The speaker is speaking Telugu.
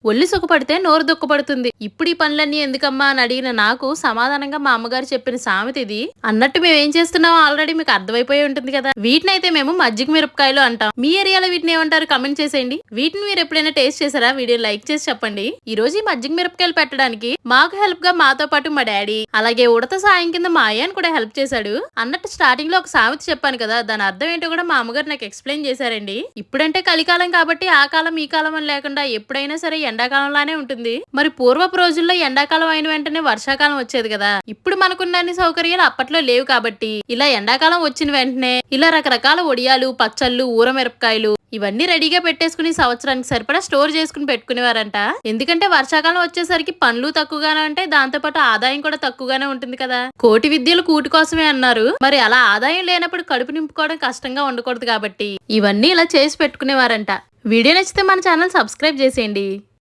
ఒళ్ళు సుఖపడితే నోరు దుఃఖపడుతుంది. ఇప్పుడు ఈ పనులన్నీ ఎందుకమ్మా అని అడిగిన నాకు సమాధానంగా మా అమ్మగారు చెప్పిన సామెత ఇది. అన్నట్టు మేము ఏం చేస్తున్నామో ఆల్రెడీ మీకు అర్థమైపోయి ఉంటుంది కదా. వీటినైతే మేము మజ్జిగ మిరపకాయలు అంటాం. మీ ఏరియాలో వీటిని ఏమంటారు కమెంట్ చేసేయండి. వీటిని మీరు ఎప్పుడైనా టేస్ట్ చేసారా? వీడియో లైక్ చేసి చెప్పండి. ఈ రోజు ఈ మజ్జిగ మిరపకాయలు పెట్టడానికి మాకు హెల్ప్ గా మాతో పాటు మా డాడీ, అలాగే ఉడత సాయం కింద మా అయ్యని కూడా హెల్ప్ చేశాడు. అన్నట్టు స్టార్టింగ్ లో ఒక సామెత చెప్పాను కదా, దాని అర్థం ఏంటో కూడా మా అమ్మగారు నాకు ఎక్స్ప్లెయిన్ చేశారండి. ఇప్పుడంటే కలికాలం కాబట్టి ఆ కాలం ఈ కాలం అని లేకుండా ఎప్పుడైనా సరే ఎండాకాలంలానే ఉంటుంది. మరి పూర్వపు రోజుల్లో ఎండాకాలం అయిన వెంటనే వర్షాకాలం వచ్చేది కదా. ఇప్పుడు మనకున్న అన్ని సౌకర్యాలు అప్పట్లో లేవు కాబట్టి ఇలా ఎండాకాలం వచ్చిన వెంటనే ఇలా రకరకాల వడియాలు, పచ్చళ్ళు, ఊరమిరపకాయలు ఇవన్నీ రెడీగా పెట్టేసుకుని సంవత్సరానికి సరిపడా స్టోర్ చేసుకుని పెట్టుకునేవారంట. ఎందుకంటే వర్షాకాలం వచ్చేసరికి పనులు తక్కువగానే ఉంటాయి, దాంతో పాటు ఆదాయం కూడా తక్కువగానే ఉంటుంది కదా. కోటి విద్యలు కూటి కోసమే అన్నారు. మరి అలా ఆదాయం లేనప్పుడు కడుపు నింపుకోవడం కష్టంగా ఉండకూడదు కాబట్టి ఇవన్నీ ఇలా చేసి పెట్టుకునేవారంట. వీడియో నచ్చితే మన ఛానల్ సబ్స్క్రైబ్ చేసేయండి.